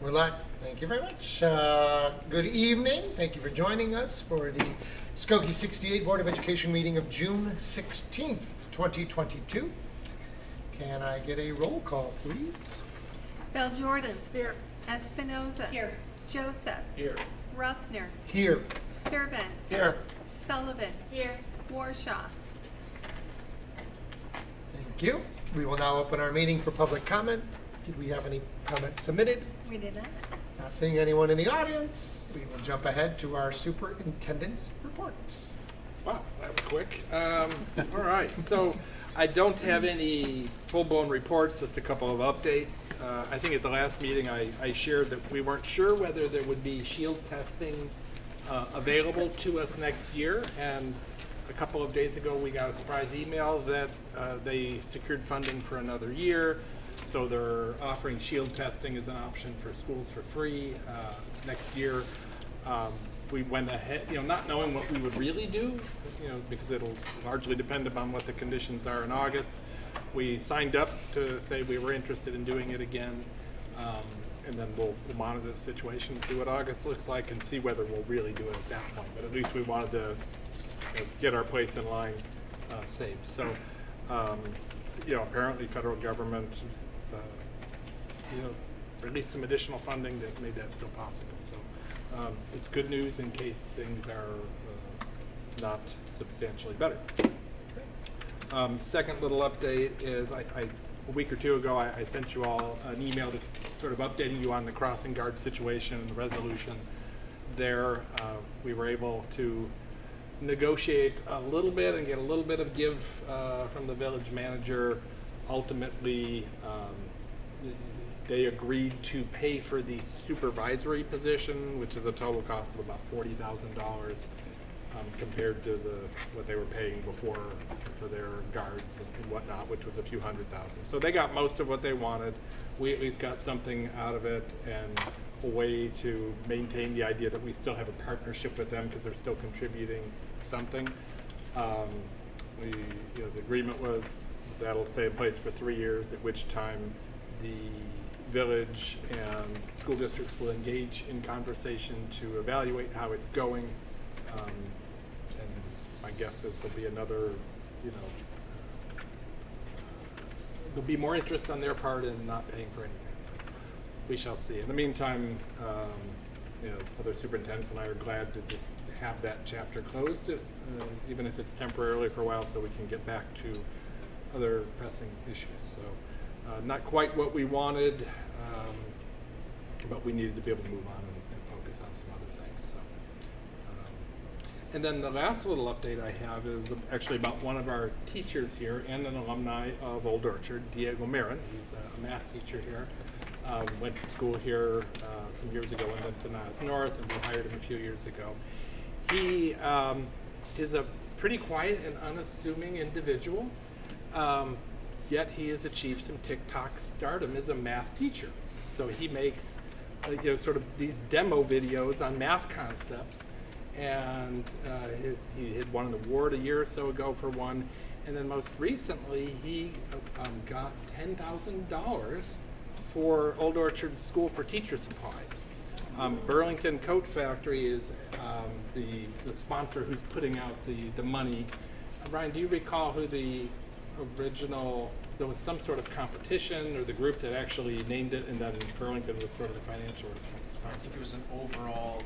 We're live. Thank you very much. Good evening. Thank you for joining us for the Skokie 68 Board of Education meeting of June 16th, 2022. Can I get a roll call, please? Bell Jordan. Here. Espinoza. Here. Joseph. Here. Ruffner. Here. Sturbens. Here. Sullivan. Here. Warshaw. Thank you. We will now open our meeting for public comment. Did we have any comments submitted? We did not. Not seeing anyone in the audience, we will jump ahead to our superintendent's reports. Wow, that was quick. All right, so I don't have any full-blown reports, just a couple of updates. I think at the last meeting I shared that we weren't sure whether there would be shield testing available to us next year, and a couple of days ago we got a surprise email that they secured funding for another year. So they're offering shield testing as an option for schools for free next year. We went ahead, not knowing what we would really do, because it'll largely depend upon what the conditions are in August. We signed up to say we were interested in doing it again, and then we'll monitor the situation and see what August looks like and see whether we'll really do it at that point. But at least we wanted to get our place in line saved. So, apparently federal government release some additional funding that made that still possible. So it's good news in case things are not substantially better. Second little update is a week or two ago I sent you all an email that's sort of updating you on the crossing guard situation and the resolution there. We were able to negotiate a little bit and get a little bit of give from the village manager. Ultimately, they agreed to pay for the supervisory position, which is a total cost of about $40,000 compared to what they were paying before for their guards and whatnot, which was a few $100,000. So they got most of what they wanted. We at least got something out of it and a way to maintain the idea that we still have a partnership with them because they're still contributing something. The agreement was that'll stay in place for 3 years, at which time the village and school districts will engage in conversation to evaluate how it's going. And my guess is there'll be another, there'll be more interest on their part in not paying for anything. We shall see. In the meantime, other superintendents and I are glad to just have that chapter closed, even if it's temporarily for a while, so we can get back to other pressing issues. So not quite what we wanted, but we needed to be able to move on and focus on some other things. So, and then the last little update I have is actually about one of our teachers here and an alumni of Old Orchard, Diego Marin. He's a math teacher here. Went to school here some years ago, went to Niles North, and we hired him a few years ago. He is a pretty quiet and unassuming individual. Yet he has achieved some TikTok stardom as a math teacher. So he makes sort of these demo videos on math concepts, and he had won an award a year or so ago for one, and then most recently he got $10,000 for Old Orchard School for Teacher Supplies. Burlington Coat Factory is the sponsor who's putting out the money. Brian, do you recall who the original, there was some sort of competition or the group that actually named it, and then Burlington was sort of the financial response? I think it was an overall,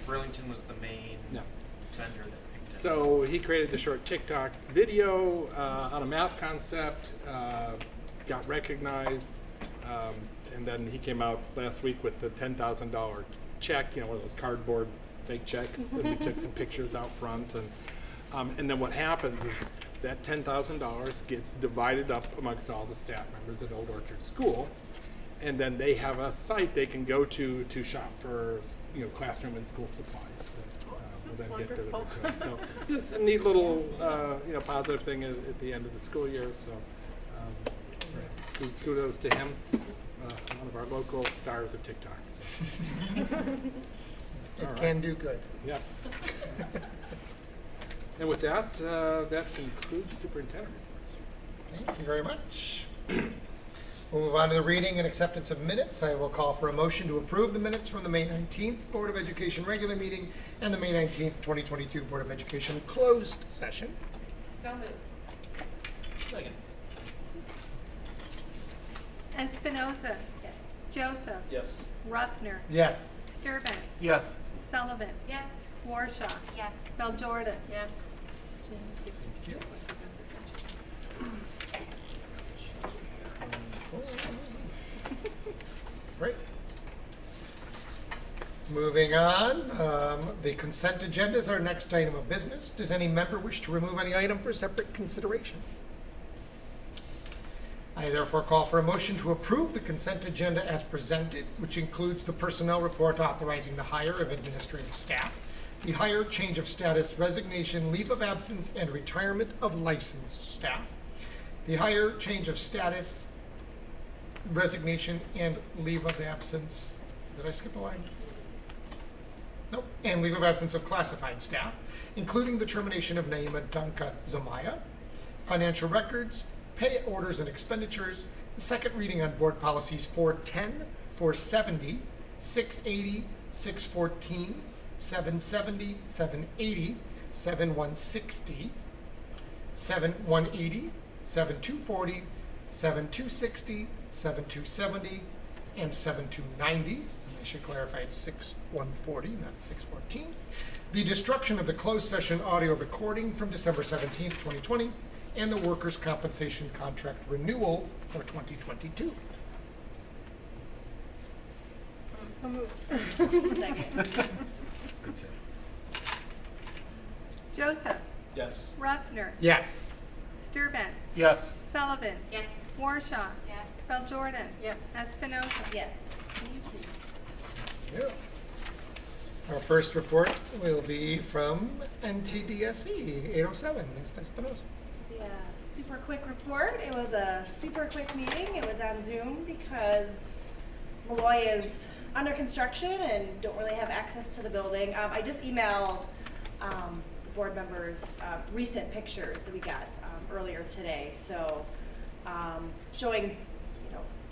Burlington was the main vendor that picked it. So he created the short TikTok video on a math concept, got recognized, and then he came out last week with the $10,000 check, one of those cardboard fake checks, and we took some pictures out front, and then what happens is that $10,000 gets divided up amongst all the staff members at Old Orchard School, and then they have a site they can go to shop for classroom and school supplies. That, then get delivered to them. So it's just a neat little positive thing at the end of the school year. So kudos to him, one of our local stars of TikTok. So. It can do good. Yeah. And with that, that concludes superintendent reports. Thank you very much. We'll move on to the reading and acceptance of minutes. I will call for a motion to approve the minutes from the May 19th Board of Education regular meeting and the May 19th, 2022 Board of Education closed session. So moved. Second. Espinoza. Yes. Joseph. Yes. Ruffner. Yes. Sturban. Yes. Sullivan. Yes. Warshaw. Yes. Jordan. Yes. Thank you. Great. Moving on, the consent agenda is our next item of business. Does any member wish to remove any item for separate consideration? I therefore call for a motion to approve the consent agenda as presented, which includes the personnel report authorizing the hire of administrative staff, the hire, change of status, resignation, leave of absence, and retirement of licensed staff, the hire, change of status, resignation, and leave of absence. Did I skip a line? Nope. And leave of absence of classified staff, including the termination of Naima Danka Zamaya, financial records, pay orders and expenditures, the second reading on board policies 410, 470, 680, 614, 770, 780, 7160, 7180, 7240, 7260, 7270, and 7290. I should clarify it's 6140, not 614. The destruction of the closed session audio recording from December 17th, 2020, and the workers' compensation contract renewal for 2022. So moved. Second. Good save. Joseph. Yes. Ruffner. Yes. Sturban. Yes. Sullivan. Yes. Warshaw. Yes. Jordan. Yes. Espinoza. Yes. Yeah. Our first report will be from NTDSE 807, Ms. Espinosa. Yeah, super quick report. It was a super quick meeting. It was on Zoom because Malloy is under construction and don't really have access to the building. I just emailed the board members recent pictures that we got earlier today. So showing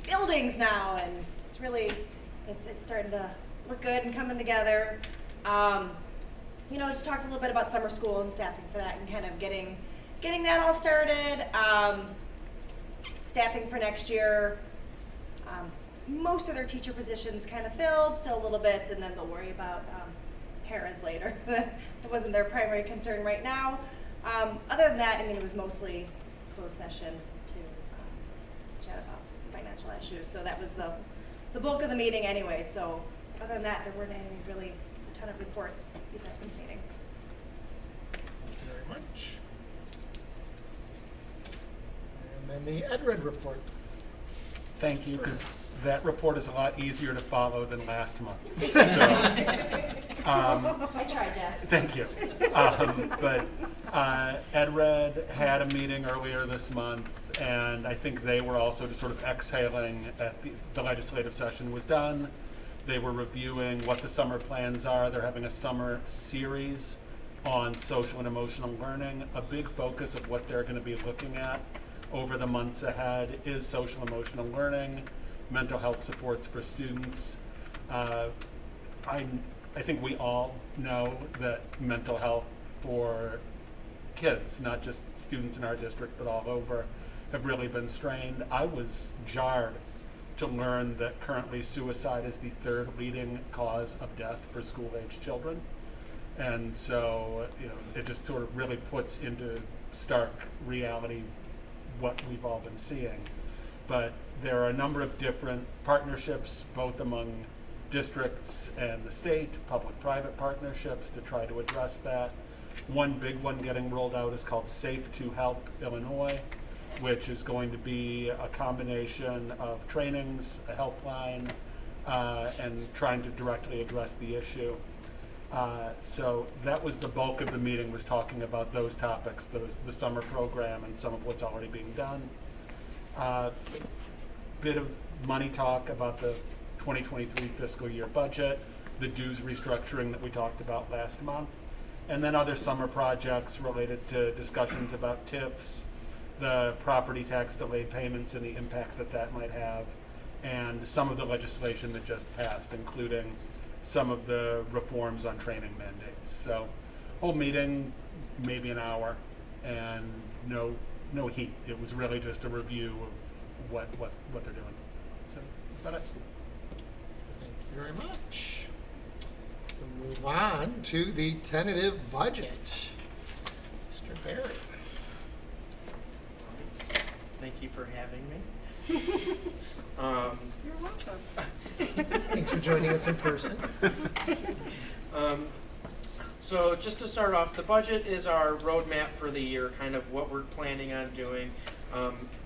buildings now, and it's really it's starting to look good and coming together. Just talked a little bit about summer school and staffing for that, and kind of getting that all started. Staffing for next year. Most of their teacher positions kind of filled, still a little bit, and then they'll worry about paras later. That wasn't their primary concern right now. Other than that, it was mostly closed session to chat about financial issues. So that was the bulk of the meeting anyway. So other than that, there weren't any really a ton of reports even at this meeting. Thank you very much. And then the EdRed report. Thank you, because that report is a lot easier to follow than last month's. So, I tried, Jeff. thank you. But EdRed had a meeting earlier this month, and I think they were also just sort of exhaling at the legislative session was done. They were reviewing what the summer plans are. They're having a summer series on social and emotional learning. A big focus of what they're going to be looking at over the months ahead is social emotional learning, mental health supports for students. I think we all know that mental health for kids, not just students in our district, but all over, have really been strained. I was jarred to learn that currently suicide is the third leading cause of death for school-aged children. And so, it just sort of really puts into stark reality what we've all been seeing. But there are a number of different partnerships, both among districts and the state, public-private partnerships to try to address that. One big one getting rolled out is called Safe to Help Illinois, which is going to be a combination of trainings, a helpline, and trying to directly address the issue. So that was the bulk of the meeting, was talking about those topics, the summer program and some of what's already being done. Bit of money talk about the 2023 fiscal year budget, the dues restructuring that we talked about last month, and then other summer projects related to discussions about TIFs, the property tax delayed payments and the impact that that might have, and some of the legislation that just passed, including some of the reforms on training mandates. So, whole meeting, maybe an hour, and no heat. It was really just a review of what they're doing. So, that's about it. Thank you very much. We'll move on to the tentative budget. Mr. Barrett. Thank you for having me. You're welcome. Thanks for joining us in person. So just to start off, the budget is our roadmap for the year, kind of what we're planning on doing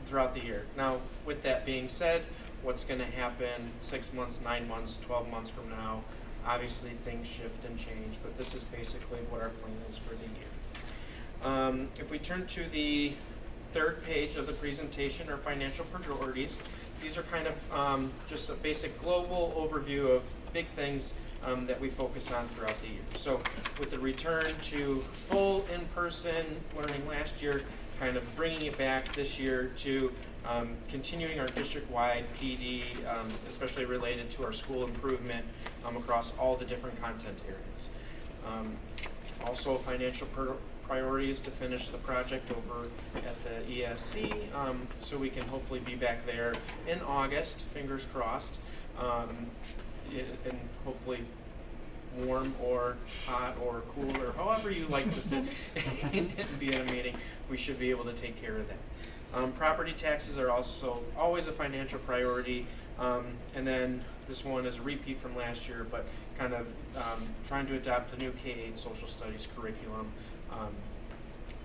throughout the year. Now, with that being said, what's going to happen 6 months, 9 months, 12 months from now? Obviously, things shift and change, but this is basically what our plan is for the year. If we turn to the third page of the presentation, our financial priorities, these are kind of just a basic global overview of big things that we focus on throughout the year. So with the return to full in-person learning last year, kind of bringing it back this year to continuing our district-wide PD, especially related to our school improvement across all the different content areas. Also, financial priority is to finish the project over at the ESC, so we can hopefully be back there in August, fingers crossed, and hopefully warm or hot or cool or however you like to sit and be in a meeting, we should be able to take care of that. Property taxes are also always a financial priority, and then this one is a repeat from last year, but kind of trying to adopt the new K-8 social studies curriculum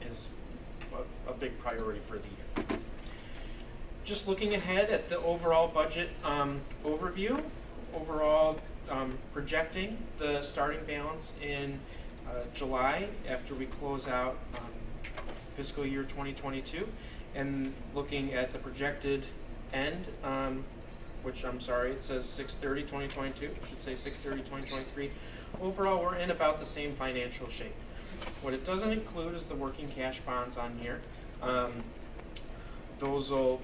is a big priority for the year. Just looking ahead at the overall budget overview, projecting the starting balance in July after we close out fiscal year 2022, and looking at the projected end, which I'm sorry, it says 6/30/2022, it should say 6/30/2023. Overall, we're in about the same financial shape. What it doesn't include is the working cash bonds on here. Those will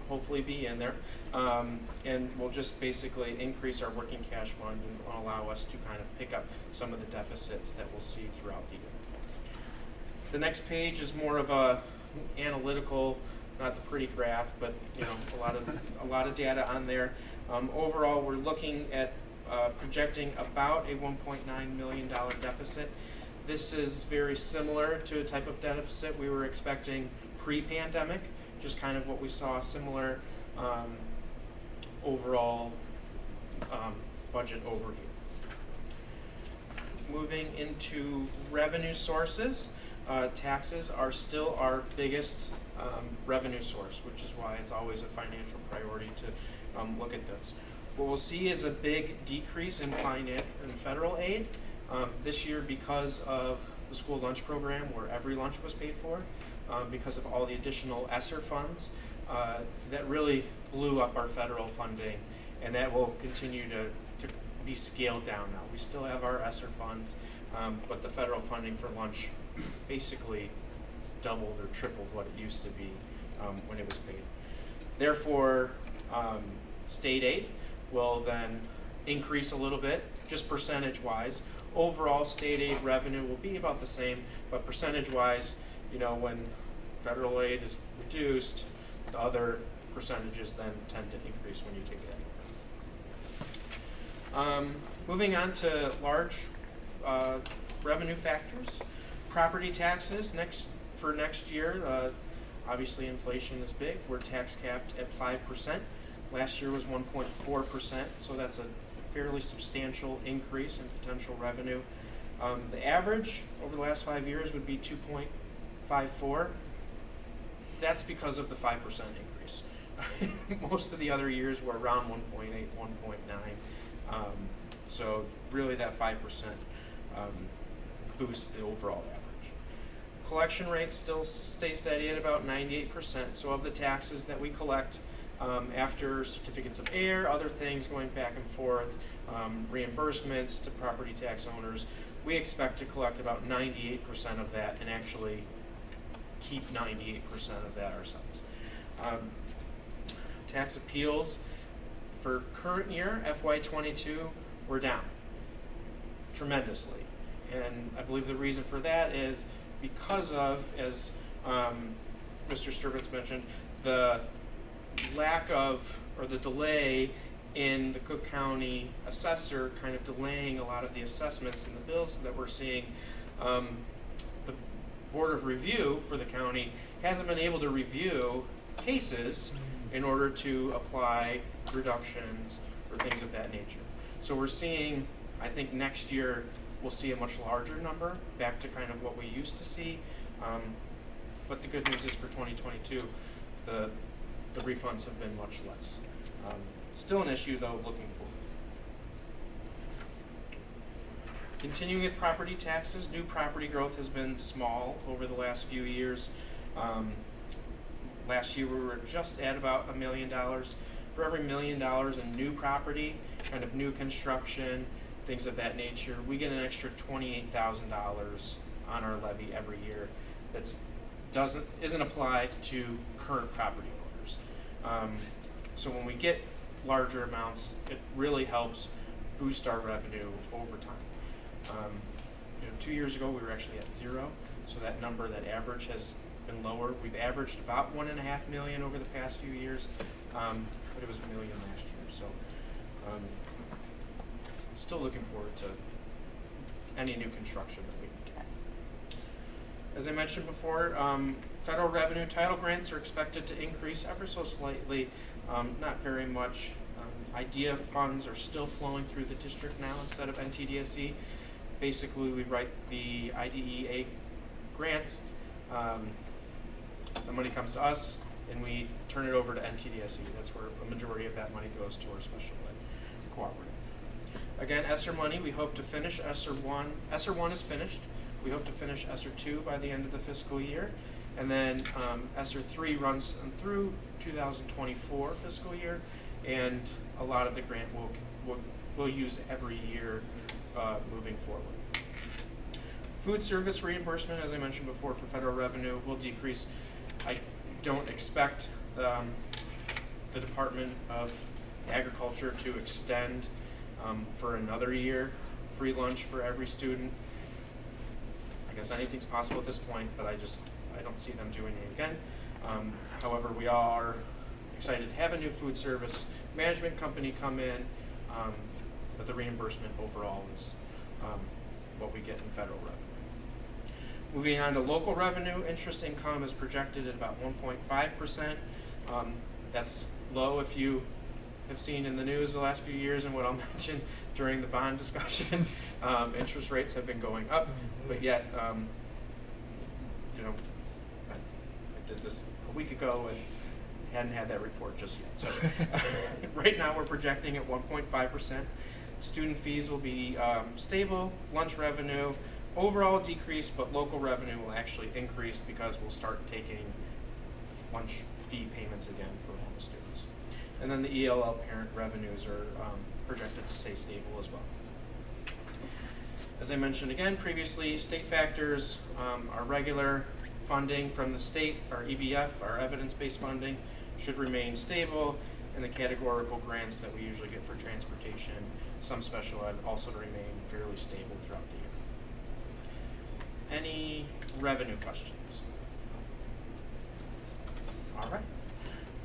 hopefully be in there, and we'll just basically increase our working cash fund and allow us to kind of pick up some of the deficits that we'll see throughout the year. The next page is more of a analytical, not the pretty graph, but a lot of data on there. Overall, we're looking at projecting about a $1.9 million deficit. This is very similar to a type of deficit we were expecting pre-pandemic, just kind of what we saw, similar overall budget overview. Moving into revenue sources, taxes are still our biggest revenue source, which is why it's always a financial priority to look at those. What we'll see is a big decrease in federal aid this year because of the school lunch program, where every lunch was paid for, because of all the additional ESSER funds. That really blew up our federal funding, and that will continue to be scaled down now. We still have our ESSER funds, but the federal funding for lunch basically doubled or tripled what it used to be when it was paid. Therefore, state aid will then increase a little bit, just percentage-wise. Overall, state aid revenue will be about the same, but percentage-wise, when federal aid is reduced, the other percentages then tend to increase when you take that. Moving on to large revenue factors. Property taxes for next year, obviously inflation is big. We're tax capped at 5%. Last year was 1.4%, so that's a fairly substantial increase in potential revenue. The average over the last 5 years would be 2.54. That's because of the 5% increase. Most of the other years were around 1.8, 1.9. So really that 5% boosts the overall average. Collection rates still stay steady at about 98%. So of the taxes that we collect, after certificates of error, other things going back and forth, reimbursements to property tax owners, we expect to collect about 98% of that and actually keep 98% of that ourselves. Tax appeals for current year, FY22, we're down tremendously. And I believe the reason for that is because of, as Mr. Sturvitz mentioned, the lack of, or the delay in the Cook County assessor kind of delaying a lot of the assessments and the bills that we're seeing. The Board of Review for the county hasn't been able to review cases in order to apply reductions or things of that nature. So we're seeing, I think next year we'll see a much larger number, back to kind of what we used to see. But the good news is for 2022, the refunds have been much less. Still an issue though, looking forward. Continuing with property taxes, new property growth has been small over the last few years. Last year we were just at about $1 million. For every $1 million in new property, kind of new construction, things of that nature, we get an extra $28,000 on our levy every year that's isn't applied to current property owners. So when we get larger amounts, it really helps boost our revenue over time. 2 years ago we were actually at 0, so that number, that average, has been lower. We've averaged about $1.5 million over the past few years, but it was $1 million last year. So still looking forward to any new construction that we can get. As I mentioned before, federal revenue title grants are expected to increase ever so slightly, not very much. IDEA funds are still flowing through the district now instead of NTDSE. Basically, we write the IDEA grants, the money comes to us, and we turn it over to NTDSE. That's where a majority of that money goes to our special ed cooperative. Again, ESSER money, we hope to finish ESSER 1. ESSER 1 is finished. We hope to finish ESSER 2 by the end of the fiscal year. And then ESSER 3 runs through 2024 fiscal year, and a lot of the grant we'll use every year moving forward. Food service reimbursement, as I mentioned before, for federal revenue will decrease. I don't expect the Department of Agriculture to extend for another year free lunch for every student. I guess anything's possible at this point, but I don't see them doing it again. However, we are excited to have a new food service management company come in, but the reimbursement overall is what we get in federal revenue. Moving on to local revenue, interest income is projected at about 1.5%. That's low if you have seen in the news the last few years, and what I'll mention during the bond discussion. Interest rates have been going up, but yet, I did this a week ago and hadn't had that report just yet. So right now we're projecting at 1.5%. Student fees will be stable. Lunch revenue overall decrease, but local revenue will actually increase because we'll start taking lunch fee payments again for homeless students. And then the ELL parent revenues are projected to stay stable as well. As I mentioned again previously, state factors, our regular funding from the state, our EBF, our evidence-based funding, should remain stable, and the categorical grants that we usually get for transportation, some special ed, also to remain fairly stable throughout the year. Any revenue questions? All right.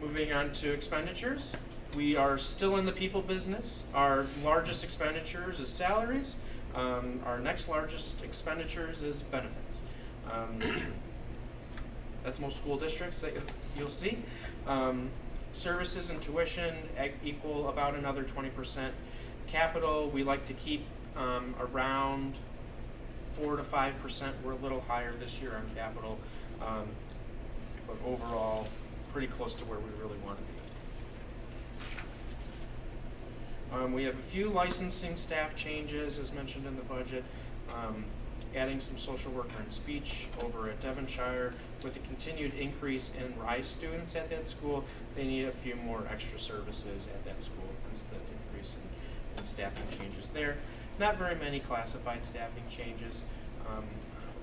Moving on to expenditures. We are still in the people business. Our largest expenditures is salaries. Our next largest expenditures is benefits. That's most school districts that you'll see. Services and tuition equal about another 20%. Capital, we like to keep around 4 to 5%. We're a little higher this year on capital, but overall, pretty close to where we really want to be. We have a few licensing staff changes, as mentioned in the budget. Adding some social worker and speech over at Devonshire. With the continued increase in RISE students at that school, they need a few more extra services at that school, hence the increase in staffing changes there. Not very many classified staffing changes.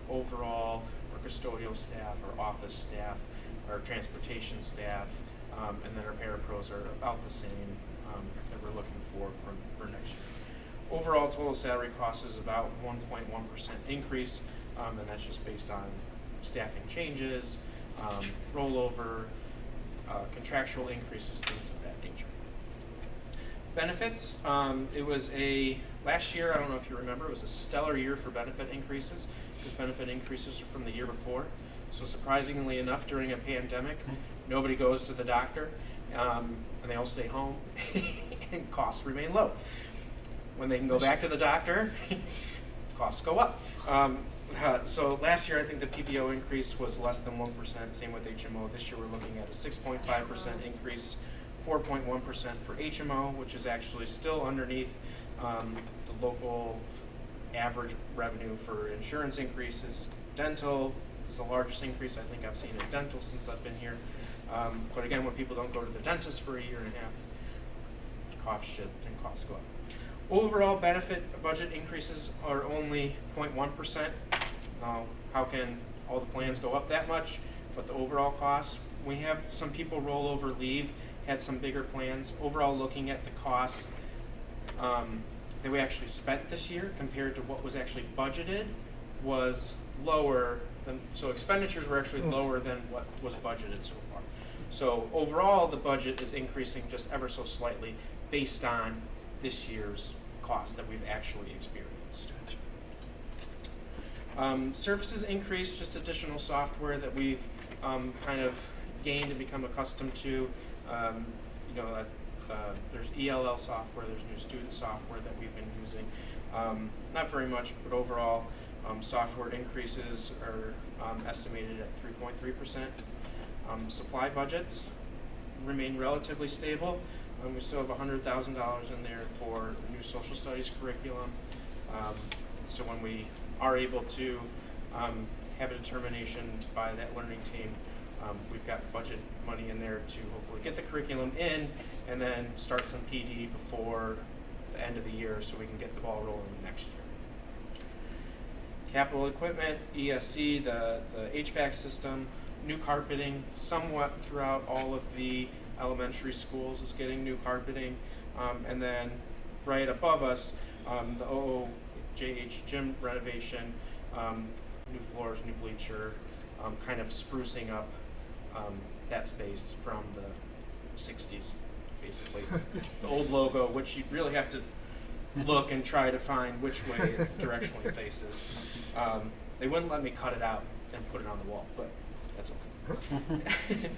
Overall, for custodial staff, our office staff, our transportation staff, and then our parapros are about the same that we're looking for next year. Overall, total salary cost is about 1.1% increase, and that's just based on staffing changes, rollover, contractual increases, things of that nature. Benefits, it was last year, I don't know if you remember, it was a stellar year for benefit increases, because benefit increases are from the year before. So surprisingly enough, during a pandemic, nobody goes to the doctor, and they all stay home, and costs remain low. When they can go back to the doctor, costs go up. So last year, I think the PPO increase was less than 1%, same with HMO. This year, we're looking at a 6.5% increase, 4.1% for HMO, which is actually still underneath the local average revenue for insurance increases. Dental is the largest increase I think I've seen in dental since I've been here. But again, when people don't go to the dentist for a year and a half, costs go up. Overall benefit budget increases are only 0.1%. How can all the plans go up that much? But the overall costs, we have some people roll over leave, had some bigger plans. Overall, looking at the costs that we actually spent this year compared to what was actually budgeted was lower than, so expenditures were actually lower than what was budgeted so far. So overall, the budget is increasing just ever so slightly based on this year's costs that we've actually experienced. Services increase, just additional software that we've kind of gained and become accustomed to. There's ELL software, there's new student software that we've been using. Not very much, but overall, software increases are estimated at 3.3%. Supply budgets remain relatively stable. We still have $100,000 in there for new social studies curriculum. So when we are able to have a determination by that learning team, we've got budget money in there to hopefully get the curriculum in and then start some PD before the end of the year so we can get the ball rolling next year. Capital equipment, ESC, the HVAC system, new carpeting, somewhat throughout all of the elementary schools is getting new carpeting. And then right above us, the OOJH gym renovation, new floors, new bleacher, kind of sprucing up that space from the 60s, basically. The old logo, which you really have to look and try to find which way it directionally faces. They wouldn't let me cut it out and put it on the wall, but that's okay.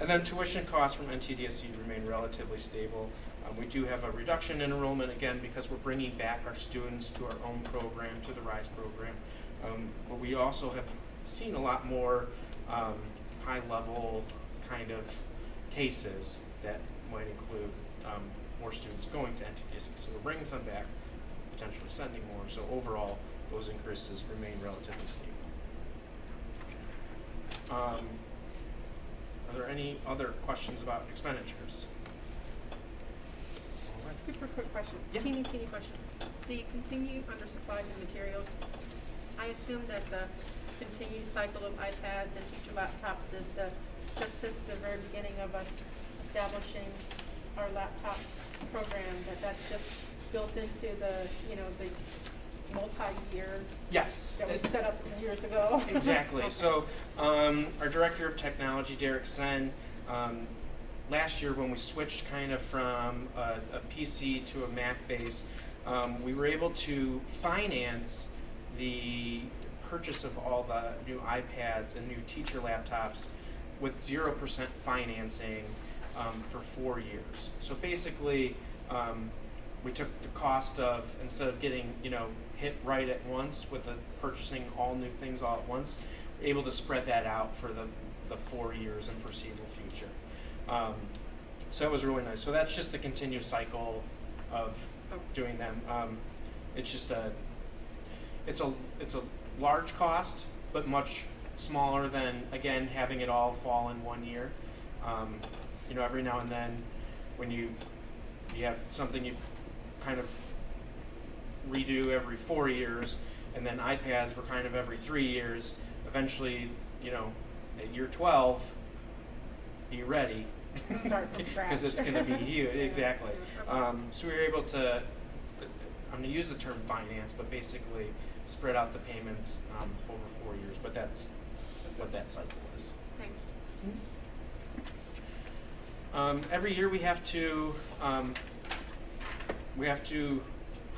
And then tuition costs from NTDSC remain relatively stable. We do have a reduction in enrollment, again, because we're bringing back our students to our own program, to the RISE program. But we also have seen a lot more high-level kind of cases that might include more students going to NTDSC. So we're bringing some back, potentially sending more. So overall, those increases remain relatively stable. Are there any other questions about expenditures? Super quick question. Yeah. Teeny question. The continued under supplies and materials, I assume that the continued cycle of iPads and teacher laptops is just since the very beginning of us establishing our laptop program, that's just built into the multi-year Yes. that was set up years ago. Exactly. Okay. So our director of technology, Derek Sen, last year when we switched kind of from a PC to a Mac base, we were able to finance the purchase of all the new iPads and new teacher laptops with 0% financing for 4 years. So basically, we took the cost of, instead of getting hit right at once with purchasing all new things all at once, we're able to spread that out for the 4 years and foreseeable future. So that was really nice. So that's just the continuous cycle of doing them. It's just it's a large cost, but much smaller than, again, having it all fall in 1 year. Every now and then when you have something you kind of redo every 4 years, and then iPads were kind of every 3 years, eventually, you know, at year 12, be ready. Start from scratch. Because it's going to be huge, exactly. So we were able to, I'm going to use the term finance, but basically spread out the payments over 4 years. But that's what that cycle is. Thanks. Every year we have to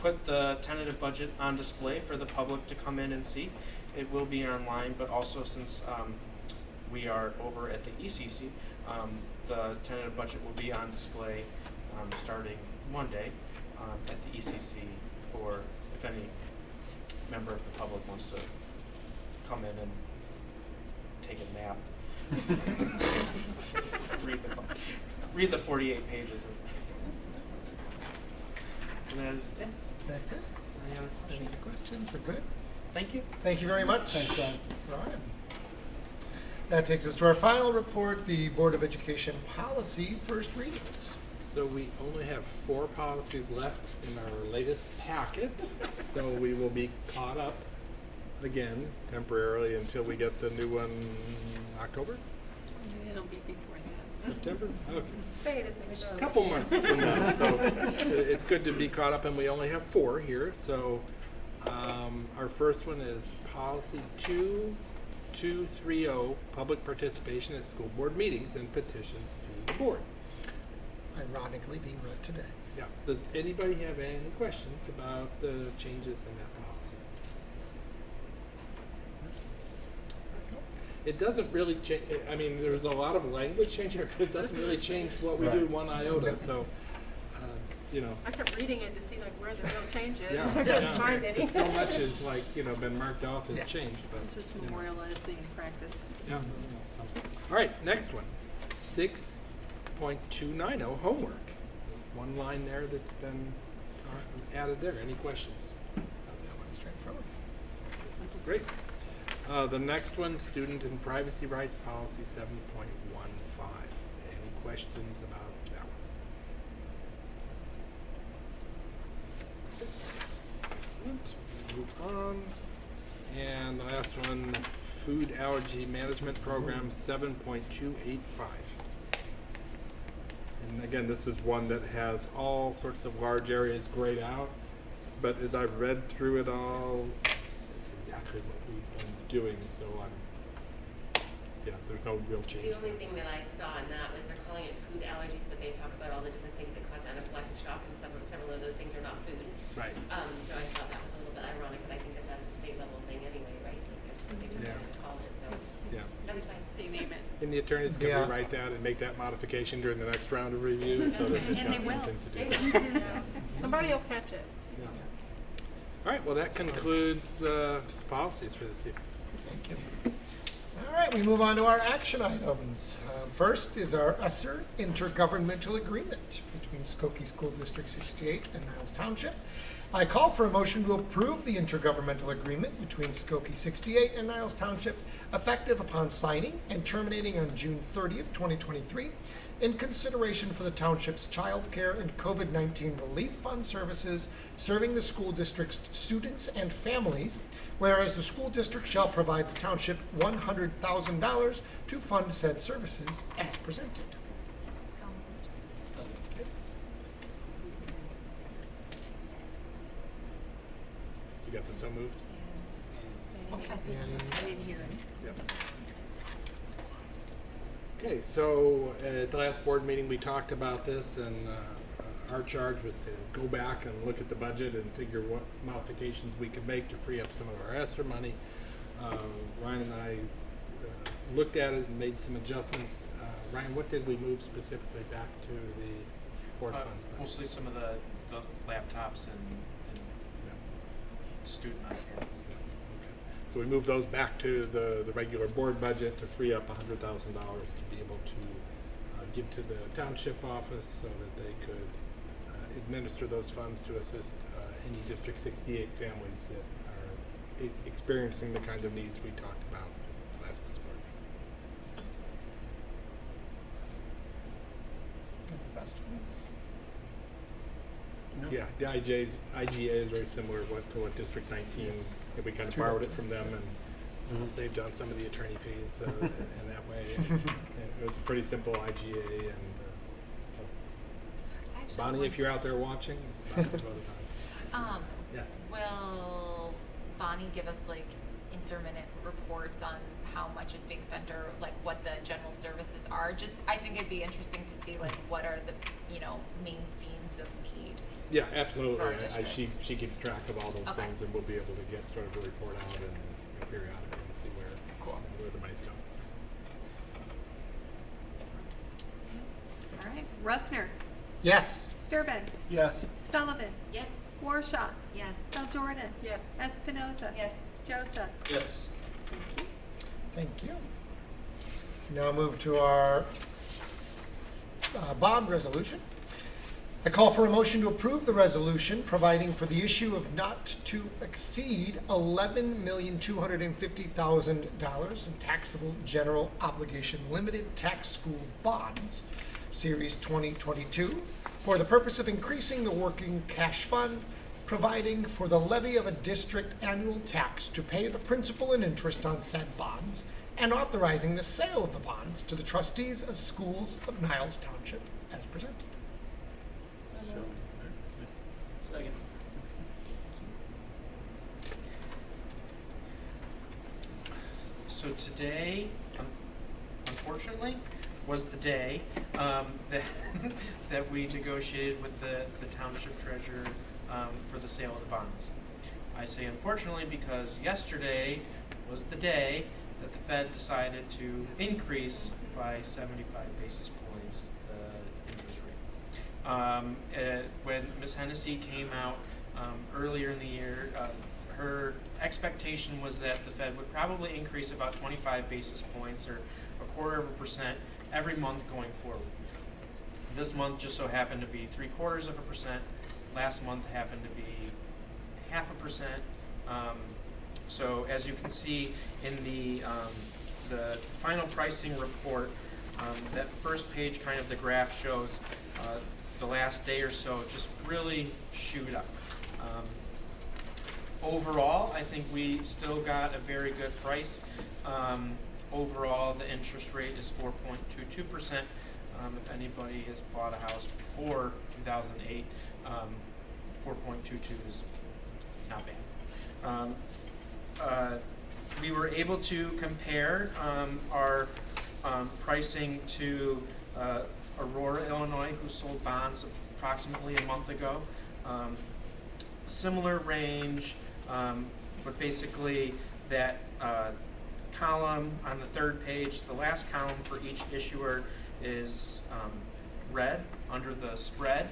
put the tentative budget on display for the public to come in and see. It will be online, but also since we are over at the ECC, the tentative budget will be on display starting Monday at the ECC for if any member of the public wants to come in and take a nap. read the 48 pages. And that is it. That's it. Any other Any questions? other questions? We're good. Thank you. Thank you very much. Thanks, John. All right. That takes us to our final report, the Board of Education policy first readings. So we only have 4 policies left in our latest packet, so we will be caught up again temporarily until we get the new one October, It'll be before that. September? Okay. Say it isn't so. A couple months from now, so it's good to be caught up, and we only have 4 here. So our first one is policy 2230, public participation at school board meetings and petitions to the board. Ironically being read today. Yeah. Does anybody have any questions about the changes in that policy? It doesn't really change. I mean, there's a lot of language change here. It doesn't really change what we do one iota. So, you know. I kept reading it to see like where the real change is. Yeah, I couldn't yeah. find any. So much is like, you know, been marked off as Yeah. changed, but It's just you know. memorializing practice. Yeah. So. All right, next one. 6.290 homework. One line there that's been added there. Any questions? Straightforward. Great. The next one, student and privacy rights policy 7.15. Any questions about that one? Excellent. Move on. And the last one, food allergy management program 7.285. And again, this is one that has all sorts of large areas grayed out, but as I've read through it all, it's exactly what we've been doing, so yeah, there's no real change. The only there. thing that I saw in that was they're calling it food allergies, but they talk about all the different things that cause anaphylactic shock, and several of those things are not food. Right. So I thought that was a little bit ironic, but I think that that's a state level thing anyway, right? Like they just Yeah. have to call it, so Yeah. that's fine. They name it. And the attorneys can Yeah. rewrite that and make that modification during the next round of review, so that they've And got they will. something to do. Yeah. Somebody will catch it. Yeah. All right, well, that concludes policies for this evening. Thank you. All right, we move on to our action items. First is our ESSER intergovernmental agreement between Skokie School District 68 and Niles Township. I call for a motion to approve the intergovernmental agreement between Skokie 68 and Niles Township, effective upon signing and terminating on June 30th, 2023, in consideration for the township's child care and COVID-19 relief fund services serving the school district's students and families, whereas the school district shall provide the township $100,000 to fund said services as presented. Okay. You got the so moved? I didn't hear it. Yep. Okay, so at the last board meeting, we talked about this, and our charge was to go back and look at the budget and figure what modifications we could make to free up some of our ESSER money. Ryan and I looked at it and made some adjustments. Ryan, what did we move specifically back to the board funds? Mostly some of the laptops and student iPads. So we moved those back to the regular board budget to free up $100,000 to be able to give to the township office so that they could administer those funds to assist any District 68 families that are experiencing the kind of needs we talked about at last month's board meeting. Any questions? Yeah, the IGA is very similar to what District 19, and we kind of borrowed it from them and saved on some of the attorney fees in that way. And it's a pretty simple IGA. And Actually, Bonnie, if you're out there watching, it's about totally fine. Yes. Will Bonnie give us like intermittent reports on how much is being spent or like what the general services are? Just, I think it'd be interesting to see like what are the, main themes of need. Yeah, absolutely. For our district. She keeps track of all those Okay. things, and we'll be able to get sort of a report out and periodically and see where the money's going. All right. Ruffner, Yes. Sturbins, Yes. Sullivan, Yes. Warshaw, Yes. Jordan, Yes. Espinoza, Yes. Joseph. Yes. Thank you. Now move to our bond resolution. I call for a motion to approve the resolution providing for the issue of not to exceed $11,250,000 in taxable general obligation limited tax school bonds, Series 2022, for the purpose of increasing the working cash fund, providing for the levy of a district annual tax to pay the principal and interest on said bonds, and authorizing the sale of the bonds to the trustees of schools of Niles Township as presented. So, Second. So today, unfortunately, was the day that we negotiated with the township treasurer for the sale of the bonds. I say unfortunately because yesterday was the day that the Fed decided to increase by 75 basis points the interest rate. When Ms. Hennessy came out earlier in the year, her expectation was that the Fed would probably increase about 25 basis points or 0.25% every month going forward. This month just so happened to be 0.75%. Last month happened to be 0.5%. So as you can see in the final pricing report, that first page, kind of the graph shows the last day or so just really shoot up. Overall, I think we still got a very good price. Overall, the interest rate is 4.22%. If anybody has bought a house before 2008, 4.22 is not bad. We were able to compare our pricing to Aurora, Illinois, who sold bonds approximately a month ago. Similar range, but basically that column on the third page, the last column for each issuer is red under the spread.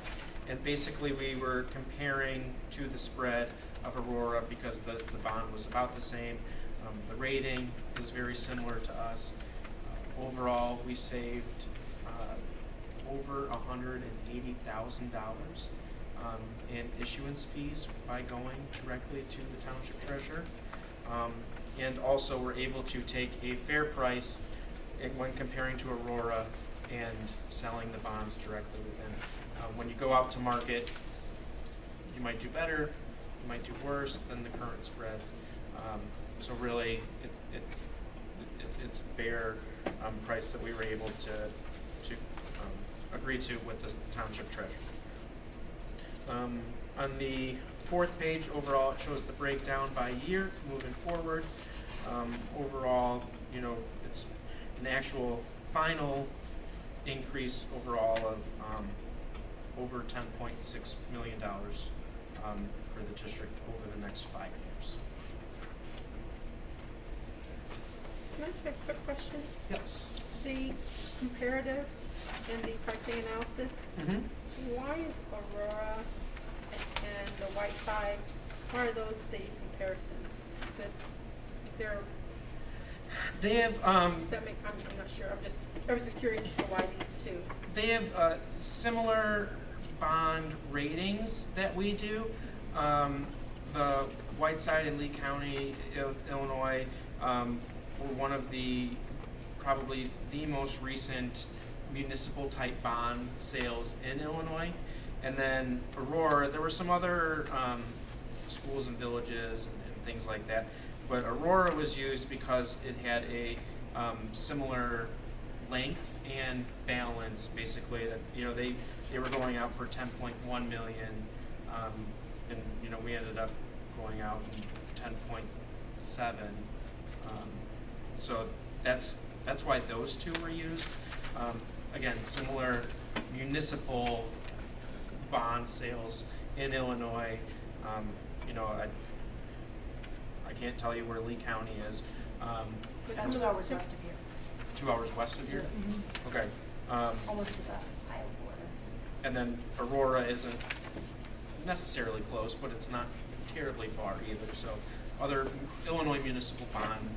And basically we were comparing to the spread of Aurora because the bond was about the same. The rating is very similar to us. Overall, we saved over $180,000 in issuance fees by going directly to the township treasurer. And also we're able to take a fair price when comparing to Aurora and selling the bonds directly with them. When you go out to market, you might do better, you might do worse than the current spreads. So really, it's a fair price that we were able to agree to with the township treasurer. On the fourth page, overall, it shows the breakdown by year moving forward. Overall, it's an actual final increase overall of over $10.6 million for the district over the next 5 years. Can I ask a quick question? Yes. The comparatives and the pricing analysis, Mm-hmm. why is Aurora and the Whiteside, why are those the comparisons? They have Does that make, I'm not sure, I was just curious as to why these two. They have similar bond ratings that we do. The Whiteside and Lee County, Illinois, were one of probably the most recent municipal type bond sales in Illinois. And then Aurora, there were some other schools and villages and things like that. But Aurora was used because it had a similar length and balance, basically. That they were going out for 10.1 million, and we ended up going out 10.7. So that's why those two were used. Again, similar municipal bond sales in Illinois. I can't tell you where Lee County is. About 2 hours west of here. 2 hours west of here? Mhm. Okay. Almost to the Iowa border. And then Aurora isn't necessarily close, but it's not terribly far either. So other Illinois municipal bond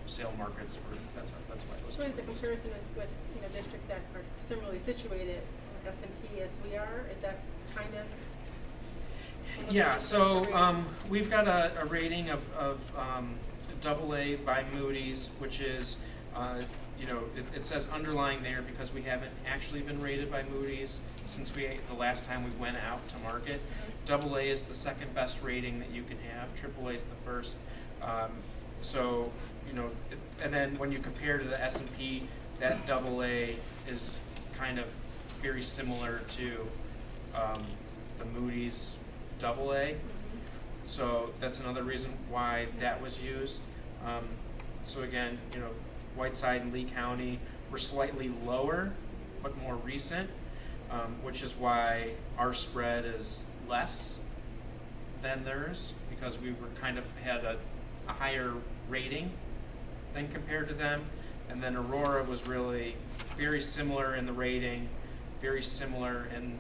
sale markets, that's why those So two the were used. comparison is with, districts that are similarly situated, like S&P as we are, is that kind of? Yeah, so we've got a rating of AA by Moody's, which is, it says underlying there because we haven't actually been rated by Moody's since the last time we went out to market. AA is the second best rating that you can have. AAA is the first. And then when you compare to the S&P, that AA is kind of very similar to the Moody's AA. So that's another reason why that was used. So again, Whiteside and Lee County were slightly lower, but more recent, which is why our spread is less than theirs, because we were kind of had a higher rating than compared to them. And then Aurora was really very similar in the rating, very similar in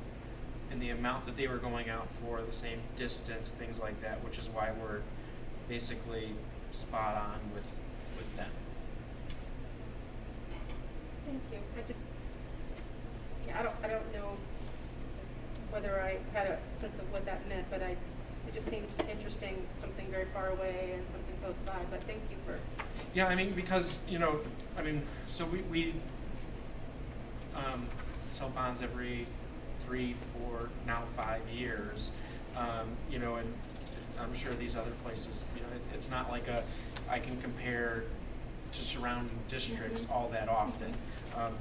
the amount that they were going out for, the same distance, things like that, which is why we're basically spot on with them. Thank you. I don't know whether I had a sense of what that meant, but it just seems interesting, something very far away and something close by, but thank you for. Yeah, because, so we sell bonds every 3, 4, now 5 years, and I'm sure these other places, it's not like I can compare to surrounding districts all that often,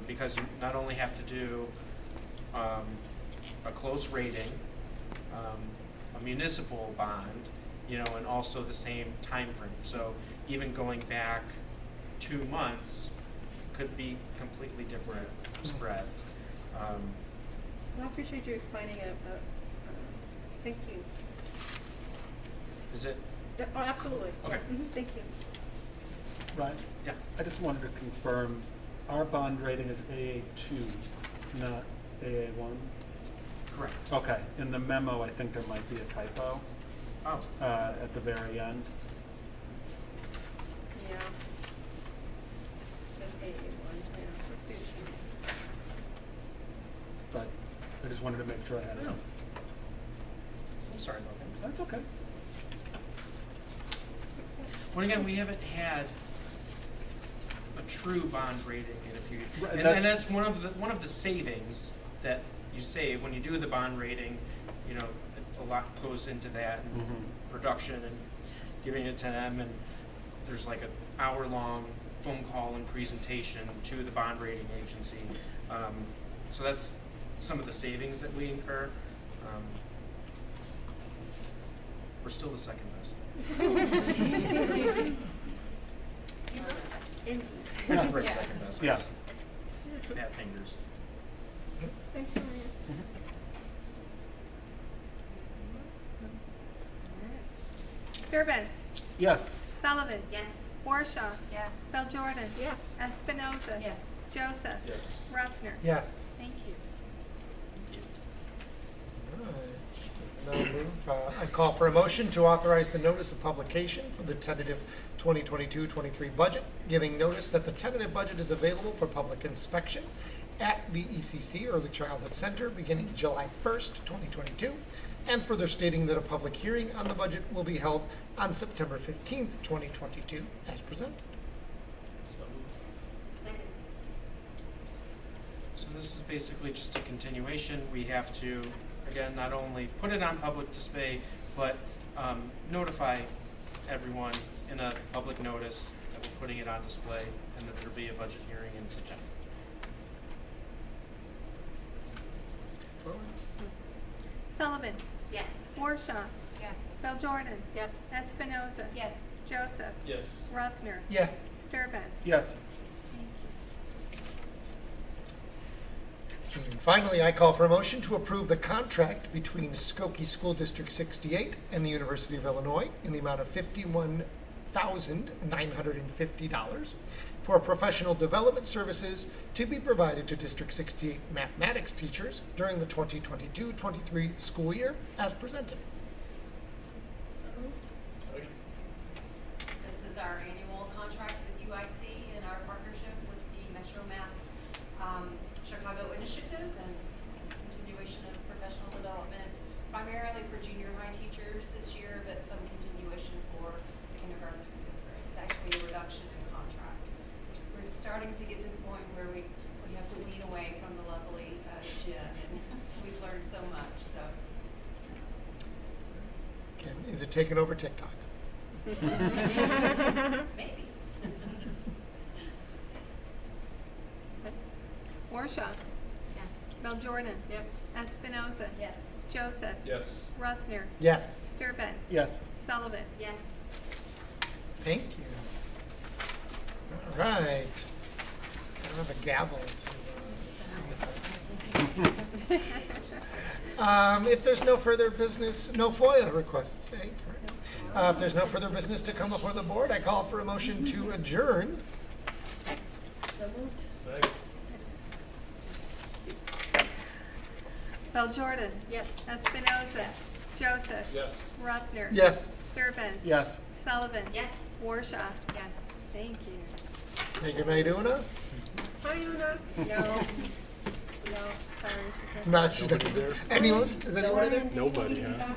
because you not only have to do a close rating, a municipal bond, and also the same time frame. So even going back 2 months could be completely different spreads. I appreciate you explaining it, but thank you. Is it? Oh, absolutely. Okay. Yeah. Thank you. Right. Yeah. I just wanted to confirm, our bond rating is AA2, not AA1. Correct. Okay. In the memo, I think there might be a typo Oh. at the very end. Yeah. Says AA1, yeah. Let's see what you mean. But I just wanted to make sure I had it. Yeah. I'm sorry about that. That's okay. Well, again, we haven't had a true bond rating in a few years, Right, and that's one of the savings that you save when you do the bond rating. A lot goes into that and production and giving it to them, and there's like an hour-long phone call and presentation to the bond rating agency. So that's some of the savings that we incur. We're still the second best. That's right, second best. Yeah. Fat fingers. Thanks, Maria. Skirbentz, Yes. Sullivan, Yes. Warshaw, Yes. Feljordan, Yes. Espinoza, Yes. Joseph, Yes. Ruffner. Yes. Thank you. I call for a motion to authorize the notice of publication for the tentative 2022-23 budget, giving notice that the tentative budget is available for public inspection at the ECC Early Childhood Center beginning July 1st, 2022, and further stating that a public hearing on the budget will be held on September 15th, 2022, as presented. Second. So this is basically just a continuation. We have to, again, not only put it on public display, but notify everyone in a public notice that we're putting it on display and that there'll be a budget hearing in September. Sullivan, Yes. Warshaw, Yes. Beljordan, Yes. Espinoza, Yes. Joseph, Yes. Ruffner, Yes. Sturban. Yes. And finally, I call for a motion to approve the contract between Skokie School District 68 and the University of Illinois in the amount of $51,950 for professional development services to be provided to District 68 mathematics teachers during the 2022-23 school year as presented. This is our annual contract with UIC and our partnership with the Metro Math Chicago Initiative, and this continuation of professional development, primarily for junior high teachers this year, but some continuation for kindergarten through fifth grade. It's actually a reduction in contract. We're starting to get to the point where we have to wean away from the lovely Jen, and we've learned so much, so. Ken, is it taking over TikTok? Maybe. Warshaw, Yes. Beljordan, Yes. Espinoza, Yes. Joseph, Yes. Ruffner, Yes. Sturban, Yes. Sullivan. Yes. Thank you. All right. I don't have a gavel to see if if there's no further business, no FOIA requests, eh? Correct. If there's no further business to come before the board, I call for a motion to adjourn. So moved. Second. Beljordan, Yes. Espinoza, Joseph, Yes. Ruffner, Yes. Sturban, Yes. Sullivan, Yes. Warshaw. Yes. Thank you. Say goodnight, Una. Hi, Una. No, no, sorry, she's not. Not, she Nobody's doesn't. there? Anyone? Is anyone there? Nobody, huh?